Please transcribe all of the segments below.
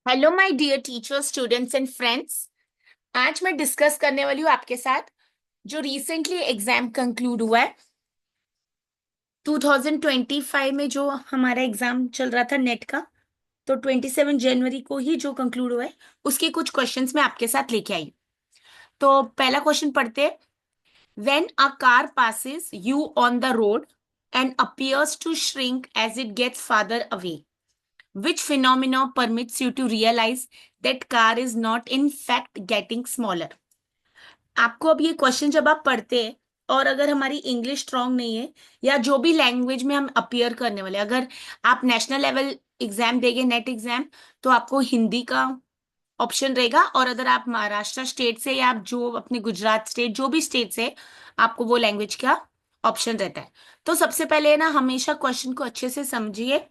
Hello my dear teachers, students and friends. आज मैं discuss करने वाली हूँ आपके साथ जो रिसेंटली एग्जाम कंक्लूड हुआ है। 2025 में जो हमारा एग्जाम चल रहा था नेट का, तो 27 जनवरी को ही जो कंक्लूड हुआ है उसके कुछ क्वेश्चंस मैं आपके साथ लेके आई। तो पहला क्वेश्चन पढ़ते हैं। When a car passes you on the road and appears to shrink as it gets farther away, which phenomena permits you to realize that car is not in fact getting smaller? आपको अब ये question जब आप पढ़ते हैं और अगर हमारी इंग्लिश स्ट्रांग नहीं है या जो भी लैंग्वेज में हम अपीयर करने वाले, अगर आप नेशनल लेवल एग्जाम देंगे नेट एग्जाम, तो आपको हिंदी का ऑप्शन रहेगा। और अगर आप महाराष्ट्र स्टेट से या आप जो अपने गुजरात स्टेट जो भी स्टेट से, आपको वो लैंग्वेज का ऑप्शन रहता है। तो सबसे पहले ना हमेशा क्वेश्चन को अच्छे से समझिए।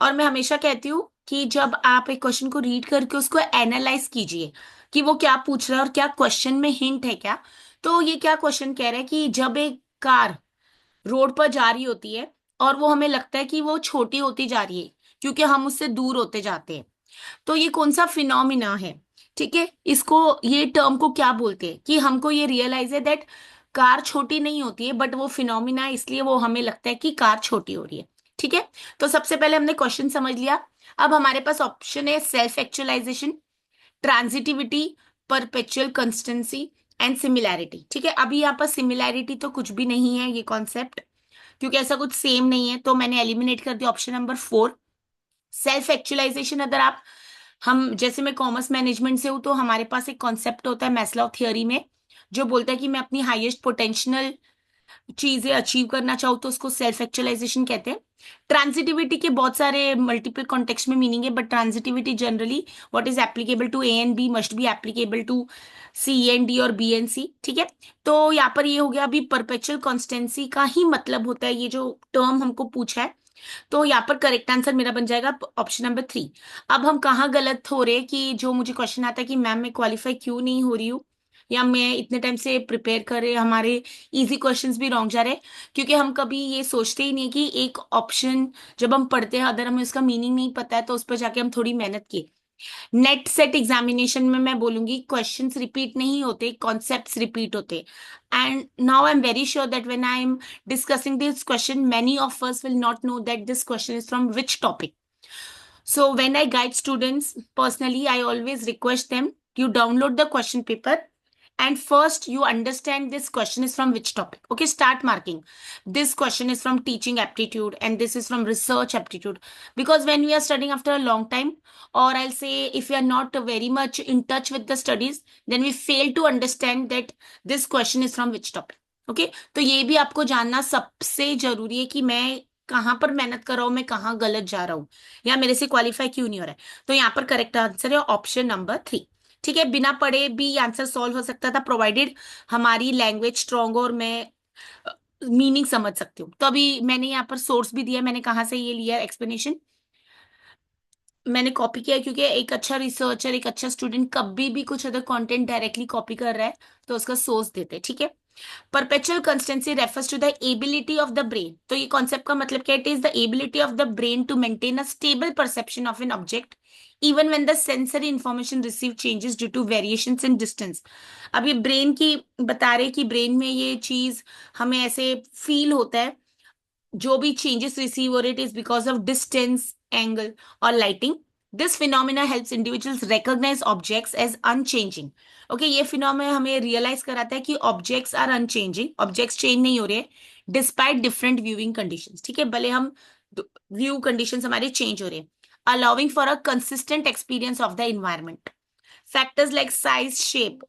और मैं हमेशा कहती हूँ कि जब आप एक क्वेश्चन को रीड करके उसको एनालाइज कीजिए कि वो क्या पूछ रहा है और क्या क्वेश्चन में हिंट है क्या। तो ये क्या क्वेश्चन कह रहा है कि जब एक कार रोड पर जा रही होती है और वो हमें लगता है कि वो छोटी होती जा रही है क्योंकि हम उससे दूर होते जाते हैं, तो ये कौन सा फिनोमिना है? ठीक है, इसको ये टर्म को क्या बोलते हैं कि हमको ये रियलाइज है दैट कार छोटी नहीं होती है, बट वो फिनोमिना है, इसलिए वो हमें लगता है कि कार छोटी हो रही है। ठीक है, तो सबसे पहले हमने क्वेश्चन समझ लिया। अब हमारे पास ऑप्शन है self actualization, transitivity, perceptual constancy and similarity. ठीक है, अभी यहाँ पर सिमिलैरिटी तो कुछ भी नहीं है ये कॉन्सेप्ट, क्योंकि ऐसा कुछ सेम नहीं है, तो मैंने एलिमिनेट कर दिया ऑप्शन नंबर 4। सेल्फ एक्चुअलाइजेशन, अगर आप, हम जैसे मैं कॉमर्स मैनेजमेंट से हूँ, तो हमारे पास एक कॉन्सेप्ट होता है मैस्लो थ्योरी में जो बोलता है कि मैं अपनी हाईएस्ट पोटेंशियल चीजें अचीव करना चाहूँ तो उसको सेल्फ एक्चुअलाइजेशन कहते हैं। ट्रांजिटिविटी के बहुत सारे मल्टीपल कॉन्टेक्स्ट में मीनिंग है, but transitivity generally what is applicable to A and B must be applicable to C and D और बी एंड सी। ठीक है, तो यहाँ पर ये हो गया। अभी परपेचुअल कॉन्स्टेंसी का ही मतलब होता है ये जो टर्म हमको पूछा है, तो यहाँ पर करेक्ट आंसर मेरा बन जाएगा ऑप्शन नंबर 3। अब हम कहाँ गलत हो रहे हैं कि जो मुझे क्वेश्चन आता है कि मैम मैं क्वालिफाई क्यों नहीं हो रही हूँ, या मैं इतने टाइम से प्रिपेयर कर रहे, हमारे इजी क्वेश्चंस भी रॉन्ग जा रहे हैं, क्योंकि हम कभी ये सोचते ही नहीं कि एक ऑप्शन जब हम पढ़ते हैं अगर हमें उसका मीनिंग नहीं पता है तो उस पर जाके हम थोड़ी मेहनत किए। नेट सेट एग्जामिनेशन में मैं बोलूंगी क्वेश्चंस रिपीट नहीं होते, कॉन्सेप्ट्स रिपीट होते। And now I am very sure that when I am discussing this question, many of us will not know that this question is from which topic. So when I guide students personally, I always request them you download the question paper and first you understand this question is from which topic. Okay, start marking. This question is from teaching aptitude and this is from research aptitude. Because when we are studying after a long time, or I'll say if we are not very much in touch with the studies, then we fail to understand that this question is from which topic. Okay, तो ये भी आपको जानना सबसे जरूरी है कि मैं कहाँ पर मेहनत कर रहा हूँ, मैं कहाँ गलत जा रहा हूँ, या मेरे से क्वालिफाई क्यों नहीं हो रहा है। तो यहाँ पर करेक्ट आंसर है ऑप्शन नंबर 3। ठीक है, बिना पढ़े भी आंसर सॉल्व हो सकता था, प्रोवाइडेड हमारी लैंग्वेज स्ट्रांग हो और मैं मीनिंग समझ सकती हूँ। तो अभी मैंने यहाँ पर सोर्स भी दिया, मैंने कहाँ से ये लिया एक्सप्लेनेशन, मैंने कॉपी किया, क्योंकि एक अच्छा रिसर्चर, एक अच्छा स्टूडेंट कभी भी कुछ अगर कंटेंट डायरेक्टली कॉपी कर रहा है तो उसका सोर्स देते हैं। ठीक है, perceptual constancy refers to the ability of the brain. तो ये कॉन्सेप्ट का मतलब क्या है? It is the ability of the brain to maintain a stable perception of an object even when the sensory information receive changes due to variations in distance. अब ये brain की बता रहे कि ब्रेन में ये चीज हमें ऐसे फील होता है, जो भी चेंजेस रिसीव हो रहे it is because of distance, angle और lighting. This phenomena helps individuals recognise objects as unchanging. Okay, ये फिनोमिना हमें रियलाइज कराता है कि objects are unchanging, objects change नहीं हो रहे डिस्पाइट डिफरेंट व्यूइंग कंडीशंस। ठीक है, भले हम व्यू कंडीशंस हमारे चेंज हो रहे हैं, allowing for a consistent experience of the environment. Factors like size, shape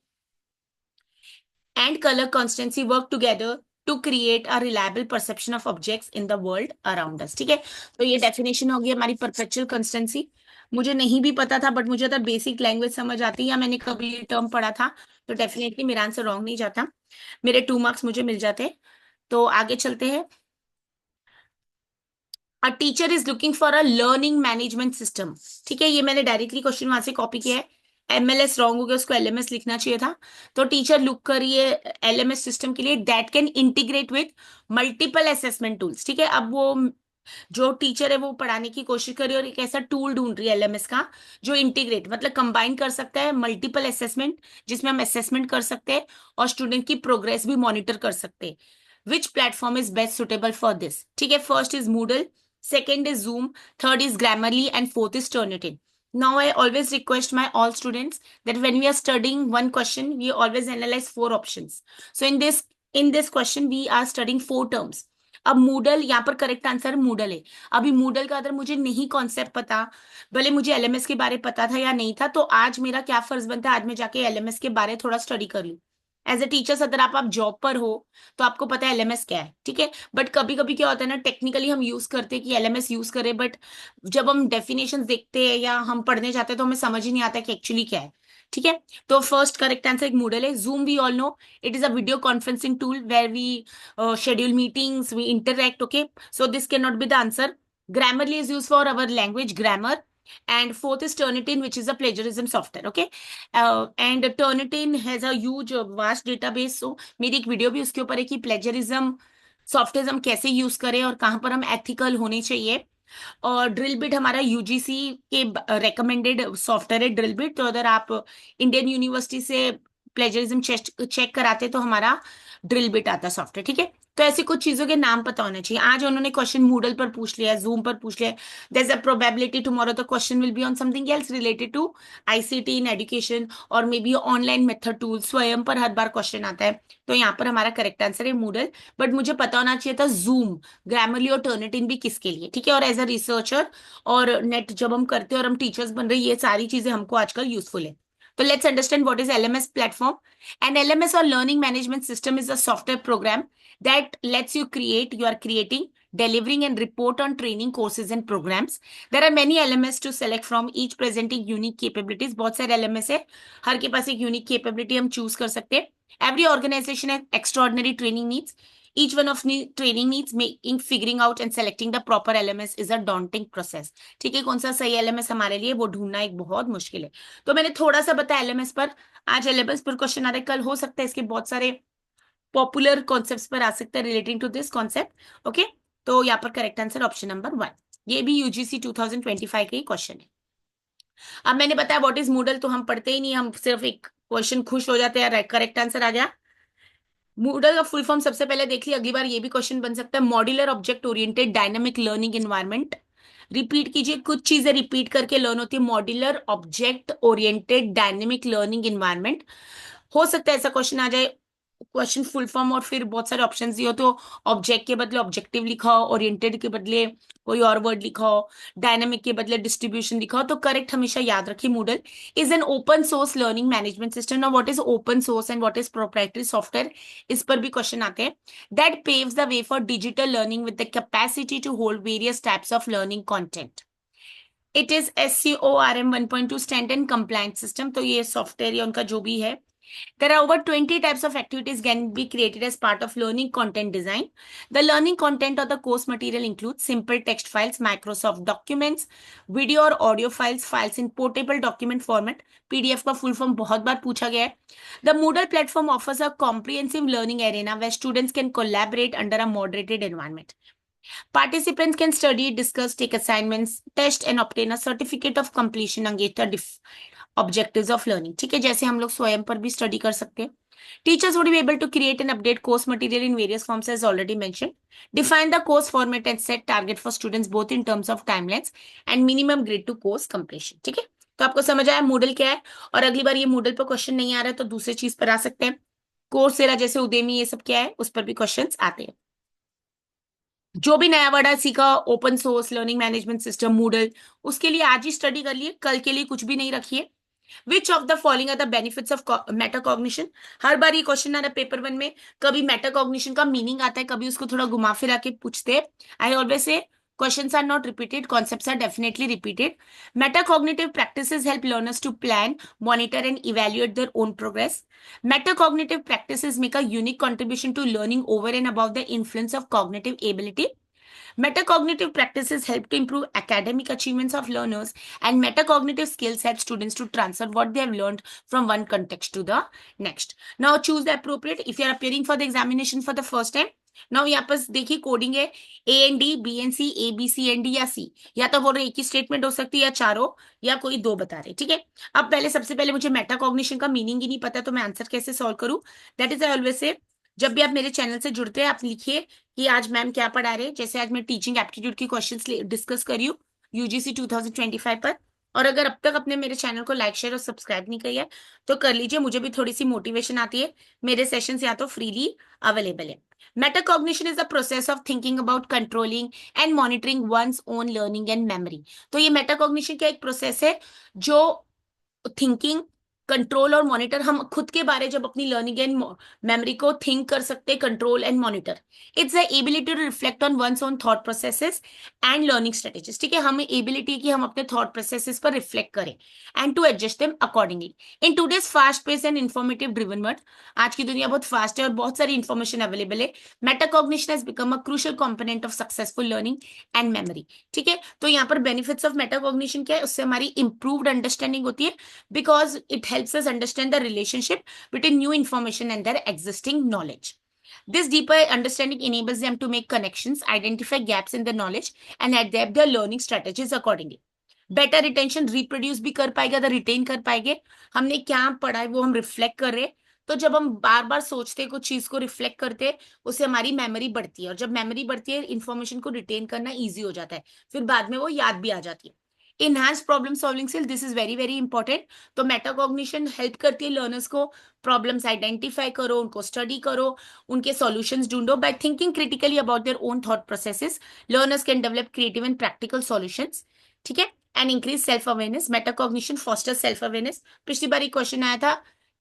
and color constancy work together to create a reliable perception of objects in the world around us। ठीक है, तो ये definition हो गई हमारी परपेचुअल कंस्टेंसी। मुझे नहीं भी पता था, बट मुझे अगर बेसिक लैंग्वेज समझ आती या मैंने कभी टर्म पढ़ा था तो डेफिनेटली मेरा आंसर रॉन्ग नहीं जाता, मेरे 2 मार्क्स मुझे मिल जाते। तो आगे चलते हैं। A teacher is looking for a learning management system. ठीक है, ये मैंने डायरेक्टली क्वेश्चन वहां से कॉपी किया है, एमएलएस रॉन्ग हो गया, उसको एलएमएस लिखना चाहिए था। तो टीचर लुक करिए एलएमएस सिस्टम के लिए that can integrate with multiple assessment tools. ठीक है, अब वो जो टीचर है वो पढ़ाने की कोशिश करे और एक ऐसा टूल ढूंढ रही है एलएमएस का जो इंटीग्रेट मतलब कंबाइन कर सकता है मल्टीपल असेसमेंट, जिसमें हम असेसमेंट कर सकते हैं और स्टूडेंट की प्रोग्रेस भी मॉनिटर कर सकते हैं। Which platform is best suitable for this? ठीक है, first is Moodle, second is zoom, third is Grammarly and fourth is Turnitin. Now I always request my all students that when we are studying one question, we always analyze four options. So in this question we are studying four terms. अब Moodle, यहाँ पर correct answer Moodle है. अभी Moodle का अगर मुझे नहीं concept पता, भले मुझे एलएमएस के बारे पता था या नहीं था, तो आज मेरा क्या फर्ज बनता है, आज मैं जाके एलएमएस के बारे थोड़ा स्टडी कर लूं. एज ए टीचर्स अगर आप जॉब पर हो तो आपको पता है एलएमएस क्या है, ठीक है. बट कभी कभी क्या होता है ना, टेक्निकली हम यूज करते हैं कि एलएमएस यूज करें, बट जब हम डेफिनेशन देखते हैं या हम पढ़ने जाते हैं तो हमें समझ ही नहीं आता कि एक्चुअली क्या है. ठीक है, तो फर्स्ट करेक्ट आंसर एक मूडल है. Zoom we all know, it is a video conferencing tool where we schedule meetings, we interact. Okay, so this cannot be the answer. Grammarly is used for our language grammar. And fourth is Turnitin, which is a plagiarism software. Okay, and Turnitin has a huge vast database. So मेरी एक video भी उसके ऊपर है कि plagiarism software हम कैसे use करें और कहाँ पर हम एथिकल होने चाहिए. और ड्रिल बिट हमारा यूजीसी के रेकमेंडेड सॉफ्टवेयर है ड्रिल बिट. तो अगर आप इंडियन यूनिवर्सिटी से प्लेजरिज्म चेक कराते तो हमारा ड्रिल बिट आता सॉफ्टवेयर. ठीक है, तो ऐसी कुछ चीजों के नाम पता होने चाहिए. आज उन्होंने क्वेश्चन मूडल पर पूछ लिया, जूम पर पूछ लिया. There is a probability tomorrow the question will be on something else related to ICT in education और maybe online method tool. Swayam पर हर बार क्वेश्चन आता है. तो यहाँ पर हमारा करेक्ट आंसर है मूडल. बट मुझे पता होना चाहिए था जूम, ग्रामरली और टर्निटिन भी किसके लिए. ठीक है, और एज अ रिसर्चर और नेट जब हम करते हैं और हम टीचर्स बन रहे हैं, ये सारी चीजें हमको आजकल यूजफुल है. तो let's understand what is LMS platform. And LMS और learning management system is a software program that lets you are creating, delivering and report on training courses and programs. There are many LMS to select from, each presenting unique capabilities. बहुत सारे LMS है, हर के पास एक unique capability हम choose कर सकते हैं. Every organization has extraordinary training needs. Each one of training needs, making, figuring out and selecting the proper LMS is a daunting process. ठीक है, कौन सा सही LMS हमारे लिए वो ढूंढना एक बहुत मुश्किल है. तो मैंने थोड़ा सा बताया LMS पर. आज LMS पर क्वेश्चन आ रहे, कल हो सकता है इसके बहुत सारे पॉपुलर कॉन्सेप्ट्स पर आ सकता है relating to this concept. Okay, तो यहाँ पर करेक्ट आंसर ऑप्शन नंबर 1. ये भी यूजीसी 2025 का ही क्वेश्चन है. अब मैंने बताया व्हाट इज मूडल, तो हम पढ़ते ही नहीं, हम सिर्फ एक क्वेश्चन खुश हो जाते हैं करेक्ट आंसर आ गया. मूडल का फुल फॉर्म सबसे पहले देख लिया, अगली बार ये भी क्वेश्चन बन सकता है. Modular object oriented dynamic learning environment. Repeat कीजिए, कुछ चीजें रिपीट करके लर्न होती है. Modular object oriented dynamic learning environment. हो सकता है ऐसा क्वेश्चन आ जाए, क्वेश्चन फुल फॉर्म और फिर बहुत सारे ऑप्शंस दिए हो, तो ऑब्जेक्ट के बदले ऑब्जेक्टिव लिखा हो, ओरिएंटेड के बदले कोई और वर्ड लिखा हो, डायनामिक के बदले डिस्ट्रीब्यूशन लिखा हो. तो करेक्ट हमेशा याद रखिए, Moodle is an open source learning management system. ना what is open source and what is proprietary software, इस पर भी क्वेश्चन आते हैं. That paves the way for digital learning with the capacity to hold various types of learning content. It is SCORM 1.2 standard and compliance system. तो ये software या उनका जो भी है. There are over 20 types of activities can be created as part of learning content design. The learning content or the course material includes simple text files, Microsoft documents, video or audio files, files in portable document format. PDF का full form बहुत बार पूछा गया है. The Moodle platform offers a comprehensive learning arena where students can collaborate under a moderated environment. Participants can study, discuss, take assignments, test and obtain a certificate of completion against the objectives of learning. ठीक है, जैसे हम लोग स्वयं पर भी study कर सकते हैं. Teachers would be able to create and update course material in various forms as already mentioned. Define the course format and set target for students both in terms of timelines and minimum grade to course completion. ठीक है, तो आपको समझ आया Moodle क्या है. और अगली बार ये मूडल पर क्वेश्चन नहीं आ रहा है तो दूसरी चीज पर आ सकते हैं. कोर्सेरा जैसे उदेमी ये सब क्या है उस पर भी क्वेश्चन आते हैं. जो भी नया वर्ड सीखा, open source learning management system Moodle, उसके लिए आज ही स्टडी कर लिए, कल के लिए कुछ भी नहीं रखिए. Which of the following are the benefits of metacognition. हर बार ये क्वेश्चन आ रहा है पेपर 1 में. कभी मेटाकॉग्निशन का मीनिंग आता है, कभी उसको थोड़ा घुमा फिरा के पूछते हैं. I always say questions are not repeated, concepts are definitely repeated. Metacognitive practices help learners to plan, monitor and evaluate their own progress. Metacognitive practices make a unique contribution to learning over and above the influence of cognitive ability. Metacognitive practices help to improve academic achievements of learners, and metacognitive skills help students to transfer what they have learned from one context to the next. Now choose the appropriate. If you are appearing for the examination for the first time, now यहाँ पर देखिए coding है, A and D, B and C, A B C and D या C, या तो बोल रहे एक ही स्टेटमेंट हो सकती है या चारों, या कोई दो बता रहे, ठीक है। अब पहले सबसे पहले मुझे मेटा कॉग्निशन का मीनिंग ही नहीं पता, तो मैं आंसर कैसे सॉल्व करूँ। That is I always say, जब भी आप मेरे चैनल से जुड़ते हैं आप लिखिए कि आज मैम क्या पढ़ा रहे हैं। जैसे आज मैं टीचिंग एप्टीट्यूड की क्वेश्चंस डिस्कस करी हूँ यूजीसी 2025 पर। और अगर अब तक अपने मेरे चैनल को लाइक शेयर और सब्सक्राइब नहीं किया है तो कर लीजिए, मुझे भी थोड़ी सी मोटिवेशन आती है। मेरे सेशंस या तो फ्रीली अवेलेबल है। Metacognition is the process of thinking about controlling and monitoring one's own learning and memory. तो ये metacognition का एक प्रोसेस है जो थिंकिंग, कंट्रोल और मॉनिटर, हम खुद के बारे जब अपनी लर्निंग एंड मेमोरी को थिंक कर सकते हैं, control and monitor. It's the ability to reflect on one's own thought processes and learning strategies, ठीक है। हमें एबिलिटी है कि हम अपने थॉट प्रोसेसेस पर रिफ्लेक्ट करें and to adjust them accordingly in today's fast pace and informative driven world. आज की दुनिया बहुत फास्ट है और बहुत सारी इंफॉर्मेशन अवेलेबल है। Metacognition has become a crucial component of successful learning and memory, ठीक है। तो यहाँ पर बेनिफिट्स ऑफ मेटाकॉग्निशन क्या है, उससे हमारी इंप्रूव्ड अंडरस्टैंडिंग होती है because it helps us understand the relationship between new information and their existing knowledge. This deeper understanding enables them to make connections, identify gaps in the knowledge, and adapt their learning strategies accordingly. Better retention, reproduce भी कर पाएगा, तो retain कर पाएंगे हमने क्या पढ़ा है वो हम रिफ्लेक्ट कर रहे हैं। तो जब हम बार बार सोचते हैं कुछ चीज को रिफ्लेक्ट करते हैं, उससे हमारी मेमोरी बढ़ती है, और जब मेमोरी बढ़ती है इंफॉर्मेशन को रिटेन करना इजी हो जाता है, फिर बाद में वो याद भी आ जाती है। Enhance problem solving skill, this is very very important. तो मेटाकॉग्निशन हेल्प करती है लर्नर्स को प्रॉब्लम्स आइडेंटिफाई करो, उनको स्टडी करो, उनके सॉल्यूशंस ढूंढो। By thinking critically about their own thought processes, learners can develop creative and practical solutions, ठीक है। And increase self awareness, metacognition foster self awareness. पिछली बार एक क्वेश्चन आया था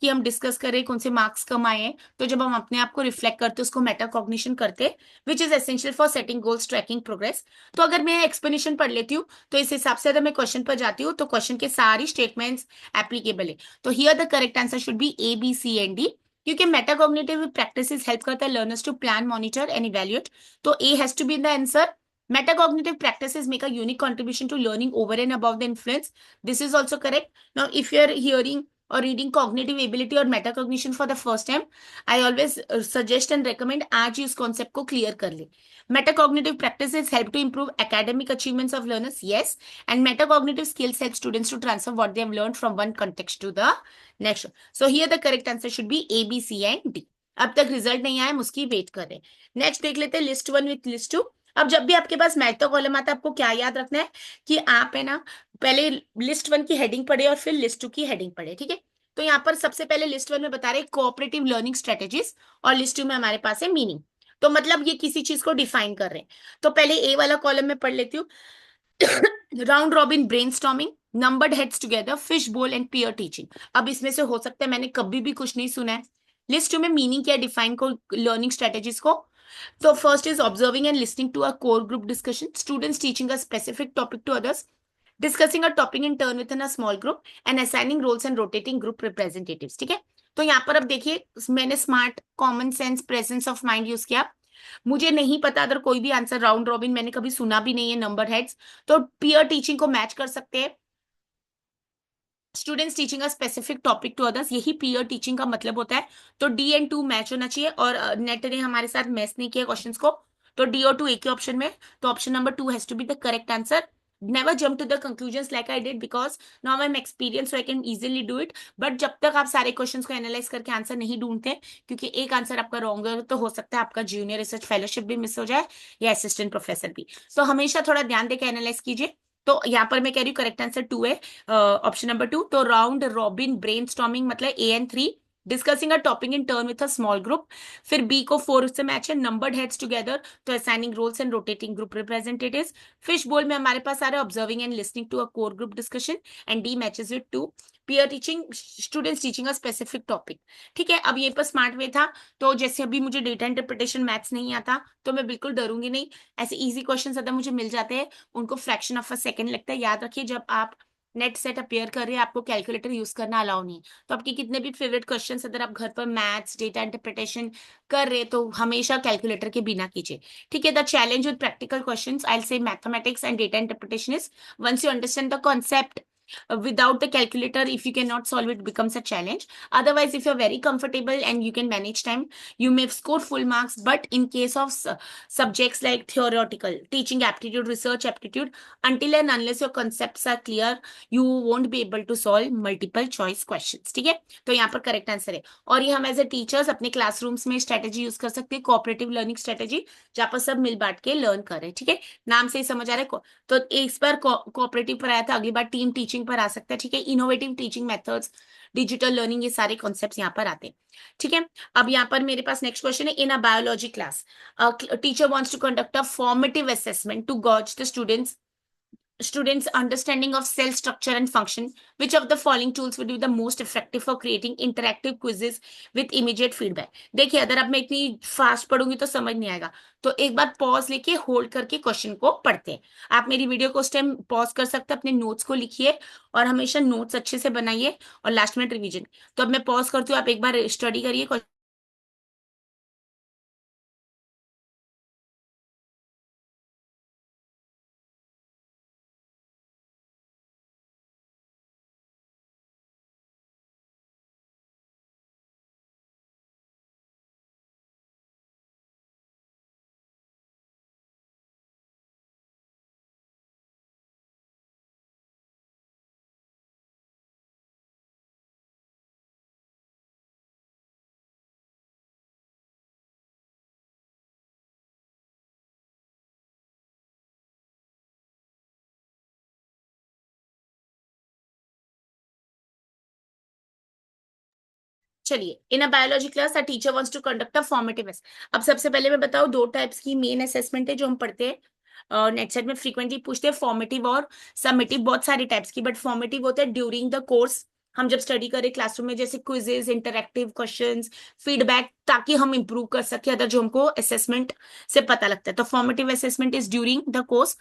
कि हम डिस्कस करें कौन से मार्क्स कम आए हैं, तो जब हम अपने आप को रिफ्लेक्ट करते उसको मेटाकॉग्निशन करते, which is essential for setting goals, tracking progress. तो अगर मैं एक्सप्लेनेशन पढ़ लेती हूँ तो इस हिसाब से अगर मैं क्वेश्चन पर जाती हूँ तो क्वेश्चन के सारी स्टेटमेंट्स एप्लीकेबल है। तो here the correct answer should be A B C and D, क्योंकि मेटाकॉग्निटिव प्रैक्टिसेस हेल्प करता है learners to plan, monitor and evaluate. तो A has to be in the answer. Metacognitive practices make a unique contribution to learning over and above the influence. This is also correct. Now, if you are hearing or reading cognitive ability or metacognition for the first time, I always suggest and recommend आज ही उस concept को clear कर ले। Metacognitive practices help to improve academic achievements of learners, yes, and metacognitive skills help students to transfer what they have learned from one context to the next. So here the correct answer should be A, B, C, and D. अब तक result नहीं आया, हम उसकी wait कर रहे हैं। Next देख लेते हैं list one with list two. अब जब भी आपके पास मैथ का कॉलम आता है आपको क्या याद रखना है कि आप है ना पहले लिस्ट वन की हेडिंग पढ़े और फिर लिस्ट टू की हेडिंग पढ़े, ठीक है। तो यहाँ पर सबसे पहले लिस्ट वन में बता रहे कोऑपरेटिव लर्निंग स्ट्रेटेजीज, और लिस्ट टू में हमारे पास है मीनिंग। तो मतलब ये किसी चीज को डिफाइन कर रहे हैं। तो पहले ए वाला कॉलम में पढ़ लेती हूँ। Round robin brainstorming, numbered heads together, fish बोल एंड पीयर टीचिंग। अब इसमें से हो सकता है मैंने कभी भी कुछ नहीं सुना है। लिस्ट टू में मीनिंग क्या डिफाइन को लर्निंग स्ट्रेटेजीज को। So first is observing and listening to a core group discussion. Students teaching a specific topic to others, discussing a topic in turn within a small group, and assigning roles and rotating group representatives. ठीक है। तो यहाँ पर अब देखिए मैंने smart, common sense, presence of mind use किया। मुझे नहीं पता अगर कोई भी आंसर, राउंड रॉबिन मैंने कभी सुना भी नहीं है, नंबर हेड्स, तो पीयर टीचिंग को मैच कर सकते हैं। Students teaching a specific topic to others, यही पीयर टीचिंग का मतलब होता है। तो डी एंड टू मैच होना चाहिए, और नेट ने हमारे साथ मैच नहीं किया क्वेश्चंस को, तो डी और टू एक ही ऑप्शन में। तो option number two has to be the correct answer. Never jump to the conclusions like I did, because now I am experience so I can easily do it. But जब तक आप सारे questions को analyse करके answer नहीं ढूंढते, क्योंकि एक आंसर आपका रॉन्ग है तो हो सकता है आपका जूनियर रिसर्च फेलोशिप भी मिस हो जाए या असिस्टेंट प्रोफेसर भी। तो हमेशा थोड़ा ध्यान देकर एनालाइज कीजिए। तो यहाँ पर मैं कह रही हूँ करेक्ट आंसर टू है, ऑप्शन नंबर टू। तो राउंड रॉबिन ब्रेनस्टॉर्मिंग मतलब A and three, discussing a topic in turn with a small group. फिर बी को फोर से मैच है, नंबर्ड हेड्स टुगेदर, तो assigning roles and rotating group representatives. Fish bowl में हमारे पास आ रहा है observing and listening to a core group discussion, and D matches with two, peer teaching, students teaching a specific topic. ठीक है। अब ये पर स्मार्ट वे था, तो जैसे अभी मुझे डेटा इंटरप्रिटेशन मैथ्स नहीं आता तो मैं बिल्कुल डरूंगी नहीं। ऐसे इजी क्वेश्चन अगर मुझे मिल जाते हैं, उनको फ्रैक्शन ऑफ अ सेकंड लगता है। याद रखिए जब आप नेट सेट अपेयर कर रहे हैं आपको कैलकुलेटर यूज करना अलाउ नहीं। तो आपके कितने भी फेवरेट क्वेश्चंस अगर आप घर पर मैथ्स, डेटा इंटरप्रिटेशन कर रहे तो हमेशा कैलकुलेटर के बिना कीजिए। ठीक है। The challenge with practical questions I will say mathematics and data interpretation is, once you understand the concept, without the calculator, if you cannot solve it, becomes a challenge. Otherwise, if you're very comfortable and you can manage time, you may score full marks. But in case of subjects like theoretical, teaching aptitude, research aptitude, until and unless your concepts are clear, you won't be able to solve multiple choice questions. ठीक है, तो यहाँ पर correct answer है। और ये हम as a teachers अपने क्लासरूम्स में स्ट्रेटेजी यूज कर सकते हैं, कोऑपरेटिव लर्निंग स्ट्रेटेजी, जहाँ पर सब मिल बांट के लर्न कर रहे हैं। ठीक है, नाम से ही समझ आ रहा है। तो इस बार कोऑपरेटिव पर आया था, अगली बार टीम टीचिंग पर आ सकता है। ठीक है, innovative teaching methods, digital learning, ये सारे कॉन्सेप्ट्स यहाँ पर आते हैं। ठीक है, अब यहाँ पर मेरे पास नेक्स्ट क्वेश्चन है, in a biology class teacher wants to conduct a formative assessment to gauge the students understanding of cell structure and function. Which of the following tools would be the most effective for creating interactive quizzes with immediate feedback? देखिए, अगर अब मैं इतनी fast पढ़ूंगी तो समझ नहीं आएगा, तो एक बार पॉज लेके होल्ड करके क्वेश्चन को पढ़ते हैं। आप मेरी वीडियो को उस टाइम पॉज कर सकते हैं, अपने नोट्स को लिखिए और हमेशा नोट्स अच्छे से बनाइए और लास्ट में रिवीजन। तो अब मैं पॉज करती हूँ, आप एक बार स्टडी करिए। चलिए, in a biology class a teacher wants to conduct a formative. अब सबसे पहले मैं बताऊं, दो टाइप्स की मेन असेसमेंट है जो हम पढ़ते हैं नेट सेट में फ्रीक्वेंटली पूछते हैं, फॉर्मेटिव और सबमिटिव। बहुत सारी टाइप्स की, बट फॉर्मेटिव होता है ड्यूरिंग द कोर्स, हम जब स्टडी करें क्लासरूम में, जैसे क्विजेज, इंटरैक्टिव क्वेश्चंस, फीडबैक, ताकि हम इंप्रूव कर सके अदर जो हमको असेसमेंट से पता लगता है। तो formative assessment is during the course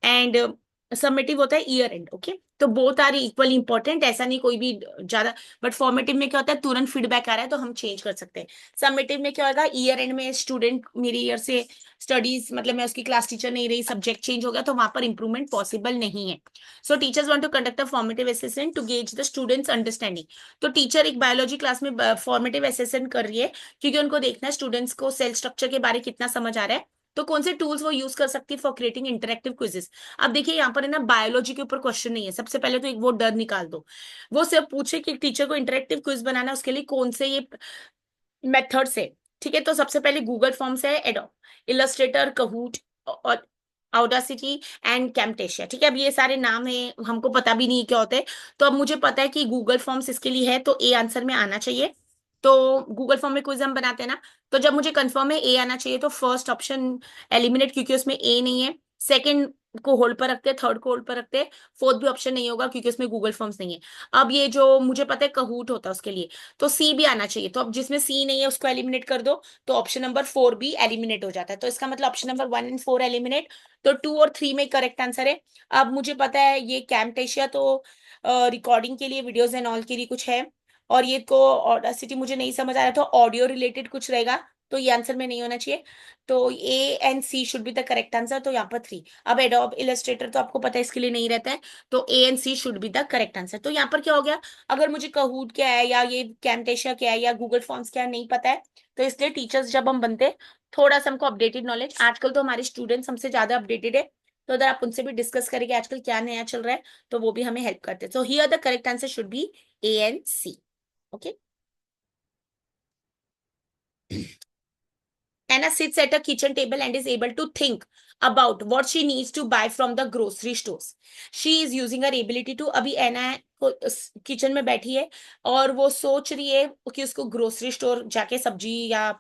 and submissive होता है ईयर एंड। ओके, तो बोथ आर इक्वली इंपॉर्टेंट, ऐसा नहीं कोई भी ज्यादा। बट फॉर्मेटिव में क्या होता है, तुरंत फीडबैक आ रहा है तो हम चेंज कर सकते हैं। सबमिटिव में क्या होगा, ईयर एंड में स्टूडेंट मेरी ईयर से स्टडीज, मतलब मैं उसकी क्लास टीचर नहीं रही, सब्जेक्ट चेंज हो गया, तो वहां पर इंप्रूवमेंट पॉसिबल नहीं है। So teachers want to conduct a formative assessment to gauge the students understanding. तो टीचर एक बायोलॉजी क्लास में फॉर्मेटिव असेसमेंट कर रही है, क्योंकि उनको देखना है स्टूडेंट्स को सेल स्ट्रक्चर के बारे कितना समझ आ रहा है, तो कौन से टूल्स वो यूज कर सकती है फॉर क्रिएटिंग इंटरेक्टिव क्विजेस। अब देखिए, यहाँ पर है ना, बायोलॉजी के ऊपर क्वेश्चन नहीं है। सबसे पहले तो एक वो डर निकाल दो, वो सिर्फ पूछे कि टीचर को इंटरेक्टिव क्विज बनाना है, उसके लिए कौन से ये मेथड से। ठीक है, तो सबसे पहले गूगल फॉर्म्स है, एडोब, इलस्ट्रेटर, कहूट और ऑडासिटी एंड कैम्टेशिया। ठीक है, अब ये सारे नाम है, हमको पता भी नहीं है क्या होते हैं। तो अब मुझे पता है कि गूगल फॉर्म्स इसके लिए है, तो ए आंसर में आना चाहिए। तो गूगल फॉर्म में क्विज हम बनाते हैं ना, तो जब मुझे कंफर्म है ए आना चाहिए, तो फर्स्ट ऑप्शन एलिमिनेट, क्योंकि उसमें ए नहीं है। सेकंड को होल्ड पर रखते हैं, थर्ड को होल्ड पर रखते हैं, फोर्थ भी ऑप्शन नहीं होगा क्योंकि उसमें गूगल फॉर्म्स नहीं है। अब ये जो मुझे पता है कहूट होता है उसके लिए, तो सी भी आना चाहिए। तो अब जिसमें सी नहीं है उसको एलिमिनेट कर दो, तो ऑप्शन नंबर 4 भी एलिमिनेट हो जाता है। तो इसका मतलब ऑप्शन नंबर 1 एंड 4 एलिमिनेट, तो 2 और 3 में करेक्ट आंसर है। अब मुझे पता है ये कैम्टेशिया तो रिकॉर्डिंग के लिए, वीडियोज एंड ऑल के लिए कुछ है, और ये को ऑडासिटी मुझे नहीं समझ आ रहा था, ऑडियो रिलेटेड कुछ रहेगा, तो ये आंसर में नहीं होना चाहिए। तो A and C should be the correct answer, तो यहाँ पर 3। अब एडोब इलस्ट्रेटर तो आपको पता है इसके लिए नहीं रहता है, तो A and C should be the correct answer. तो यहाँ पर क्या हो गया, अगर मुझे कहूट क्या है या ये कैम्टेशिया क्या है या गूगल फॉर्म्स क्या है नहीं पता है, तो इसलिए टीचर्स जब हम बनते हैं, थोड़ा सा हमको अपडेटेड नॉलेज, आजकल तो हमारे स्टूडेंट्स हमसे ज्यादा अपडेटेड है, तो अगर आप उनसे भी डिस्कस करेंगे आजकल क्या नया चल रहा है, तो वो भी हमें हेल्प करते हैं। So here the correct answer should be A and C. Okay, Anna sits at a kitchen table and is able to think about what she needs to buy from the grocery stores. She is using her ability to, अभी एना kitchen में बैठी है और वो सोच रही है कि उसको ग्रोसरी स्टोर जाके सब्जी या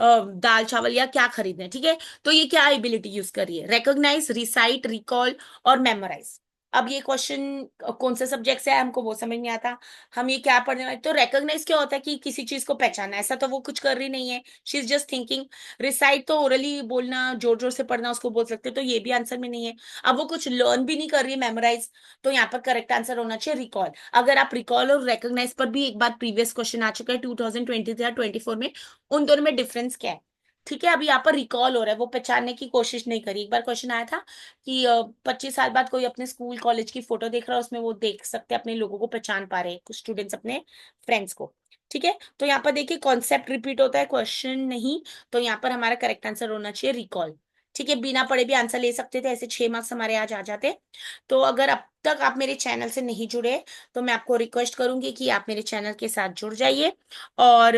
दाल चावल या क्या खरीदना है। ठीक है, तो ये क्या एबिलिटी यूज कर रही है, रिकॉग्नाइज, रिसाइट, रिकॉल और मेमोराइज। अब ये क्वेश्चन कौन से सब्जेक्ट से है हमको वो समझ नहीं आता, हम ये क्या पढ़ने वाले। तो रिकॉग्नाइज क्या होता है कि किसी चीज को पहचाना, ऐसा तो वो कुछ कर रही नहीं है, she is just thinking. Recite तो ओरली बोलना, जोर जोर से पढ़ना, उसको बोल सकते हैं, तो ये भी आंसर में नहीं है। अब वो कुछ लर्न भी नहीं कर रही है, मेमोराइज, तो यहाँ पर करेक्ट आंसर होना चाहिए रिकॉल। अगर आप रिकॉल और रिकॉग्नाइज पर भी एक बार प्रीवियस क्वेश्चन आ चुका है 2023 या 24 में, उन दोनों में डिफरेंस क्या है। ठीक है, अभी यहाँ पर रिकॉल हो रहा है, वो पहचानने की कोशिश नहीं करी। एक बार क्वेश्चन आया था कि 25 साल बाद कोई अपने स्कूल कॉलेज की फोटो देख रहा है, उसमें वो देख सकते हैं अपने लोगों को पहचान पा रहे हैं, कुछ स्टूडेंट्स अपने फ्रेंड्स को। ठीक है, तो यहाँ पर देखिए कॉन्सेप्ट रिपीट होता है, क्वेश्चन नहीं। तो यहाँ पर हमारा करेक्ट आंसर होना चाहिए रिकॉल। ठीक है, बिना पढ़े भी आंसर ले सकते थे, ऐसे 6 मार्क्स हमारे आज आ जाते। तो अगर अब तक आप मेरे चैनल से नहीं जुड़े, तो मैं आपको रिक्वेस्ट करूंगी कि आप मेरे चैनल के साथ जुड़ जाइए और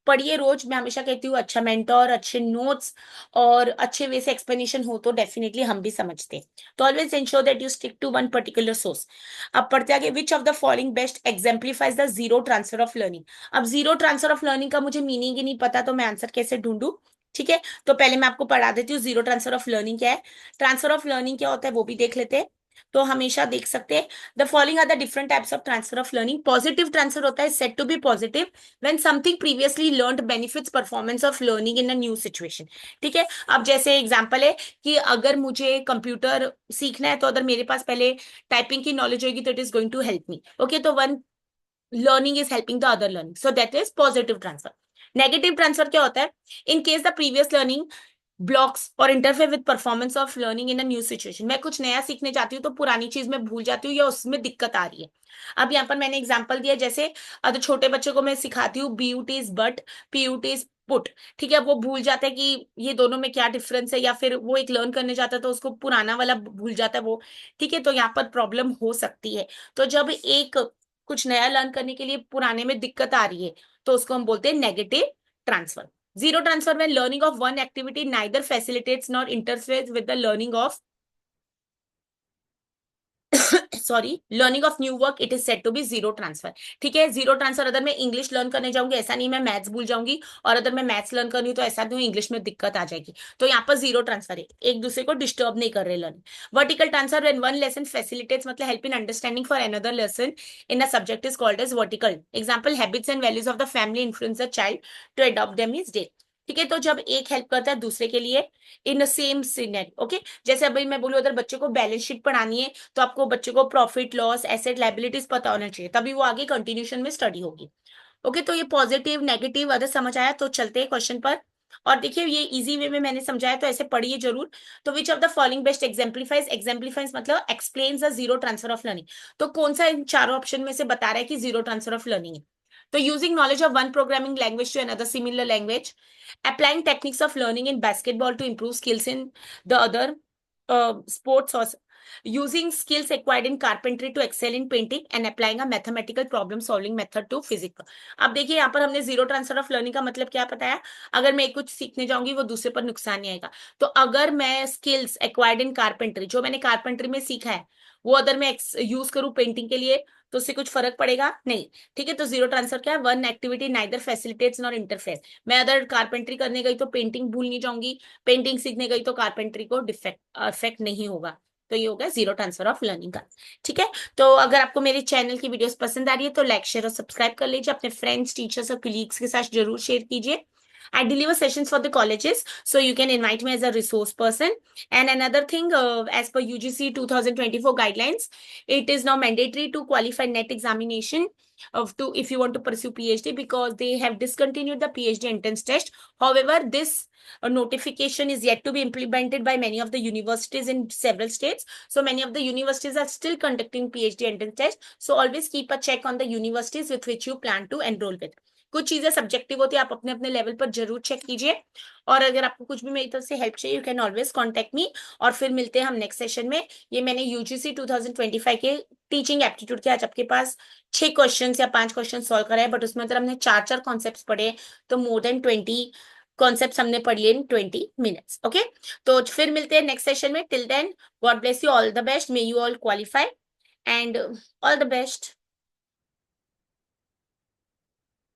पढ़िए रोज। मैं हमेशा कहती हूँ अच्छा मेंटोर, अच्छे नोट्स और अच्छे वे से एक्सप्लेनेशन हो तो डेफिनेटली हम भी समझते हैं। तो always ensure that you stick to one particular source. अब पढ़ते आगे, which of the following best exemplifies the zero transfer of learning. अब जीरो ट्रांसफर ऑफ लर्निंग का मुझे मीनिंग ही नहीं पता, तो मैं आंसर कैसे ढूंढूं। ठीक है, तो पहले मैं आपको पढ़ा देती हूँ जीरो ट्रांसफर ऑफ लर्निंग क्या है। ट्रांसफर ऑफ लर्निंग क्या होता है वो भी देख लेते हैं। तो हमेशा देख सकते हैं, the following are the different types of transfer of learning. Positive transfer होता है, said to be positive when something previously learned benefits performance of learning in a new situation. ठीक है, अब जैसे एग्जांपल है कि अगर मुझे कंप्यूटर सीखना है, तो अगर मेरे पास पहले टाइपिंग की नॉलेज होगी तो it is going to help me. Okay, तो one learning is helping the other learning, so that is positive transfer. Negative transfer क्या होता है, in case the previous learning blocks or interfere with performance of learning in a new situation। मैं कुछ नया सीखने जाती हूँ तो पुरानी चीज में भूल जाती हूँ या उसमें दिक्कत आ रही है। अब यहाँ पर मैंने एग्जांपल दिया, जैसे अगर छोटे बच्चे को मैं सिखाती हूँ B U T is but, P U T is put. ठीक है, वो भूल जाता है कि ये दोनों में क्या डिफरेंस है, या फिर वो एक लर्न करने जाता है तो उसको पुराना वाला भूल जाता है वो। ठीक है, तो यहाँ पर प्रॉब्लम हो सकती है। तो जब एक कुछ नया लर्न करने के लिए पुराने में दिक्कत आ रही है, तो उसको हम बोलते हैं negative transfer. Zero transfer when learning of one activity neither facilitates nor interferes with the learning of sorry learning of new work, it is said to be zero transfer. ठीक है, जीरो ट्रांसफर अगर मैं English learn करने जाऊंगी, ऐसा नहीं मैं maths भूल जाऊंगी, और अगर मैं मैथ्स लर्न करनी हूँ तो ऐसा नहीं इंग्लिश में दिक्कत आ जाएगी। तो यहाँ पर जीरो ट्रांसफर है, एक दूसरे को डिस्टर्ब नहीं कर रहे learning. Vertical transfer when one lesson facilitates मतलब help in understanding for another lesson in a subject is called as vertical. Example, habits and values of the family influence the child to adopt them is day. ठीक है, तो जब एक help करता है दूसरे के लिए इन सेम सिनेरियो। ओके, जैसे अभी मैं बोलूँ अगर बच्चे को बैलेंस शीट पढ़ानी है, तो आपको बच्चे को प्रॉफिट लॉस एसेट लाइबिलिटीज पता होना चाहिए, तभी वो आगे कंटिन्यूशन में स्टडी होगी। ओके, तो ये पॉजिटिव नेगेटिव अगर समझ आया तो चलते हैं क्वेश्चन पर। और देखिए ये इजी वे में मैंने समझाया, तो ऐसे पढ़िए जरूर। तो which of the following best exemplifies, exemplifies मतलब explains the zero transfer of learning. तो कौन सा इन चारों ऑप्शन में से बता रहा है कि जीरो ट्रांसफर ऑफ लर्निंग है। तो using knowledge of one programming language to another similar language, applying techniques of learning in basketball to improve skills in the other sports, or using skills acquired in carpentry to excel in painting, and applying a mathematical problem solving method to physics। अब देखिए यहाँ पर हमने zero transfer of learning का मतलब क्या बताया, अगर मैं कुछ सीखने जाऊंगी वो दूसरे पर नुकसान नहीं आएगा। तो अगर मैं स्किल्स एक्वायर्ड इन कारपेंट्री, जो मैंने कारपेंट्री में सीखा है, वो अगर मैं यूज करूँ पेंटिंग के लिए, तो उससे कुछ फर्क पड़ेगा नहीं। ठीक है, तो जीरो ट्रांसफर क्या है, one activity neither facilitates nor interfere. मैं अगर कारपेंट्री करने गई तो पेंटिंग भूल नहीं जाऊंगी, पेंटिंग सीखने गई तो कारपेंट्री को डिफेक्ट इफेक्ट नहीं होगा। तो ये हो गया जीरो ट्रांसफर ऑफ लर्निंग का। ठीक है, तो अगर आपको मेरे चैनल की वीडियोस पसंद आ रही है तो लाइक शेयर और सब्सक्राइब कर लीजिए, अपने फ्रेंड्स टीचर्स और कलीग्स के साथ जरूर शेयर कीजिए। I deliver sessions for the colleges, so you can invite me as a resource person. And another thing, as per UGC 2024 guidelines, it is now mandatory to qualify NET examination of to if you want to pursue PhD, because they have discontinued the PhD entrance test. However, this notification is yet to be implemented by many of the universities in several states. So many of the universities are still conducting PhD entrance test. So always keep a check on the universities with which you plan to enroll with. कुछ चीजें subjective होती है, आप अपने अपने level पर जरूर check कीजिए। और अगर आपको कुछ भी मेरी तरफ से हेल्प चाहिए, you can always contact me. और फिर मिलते हैं हम नेक्स्ट सेशन में। ये मैंने यूजीसी 2025 के टीचिंग एप्टीट्यूड के आज आपके पास 6 क्वेश्चन या 5 क्वेश्चन सॉल्व कराए, बट उसमें अगर हमने 4 4 कॉन्सेप्ट पढ़े, तो मोर देन 20 कॉन्सेप्ट हमने पढ़ लिए इन 20 मिनट्स। ओके, तो फिर मिलते हैं नेक्स्ट सेशन में। Till then, God bless you, all the best, may you all qualify, and all the best.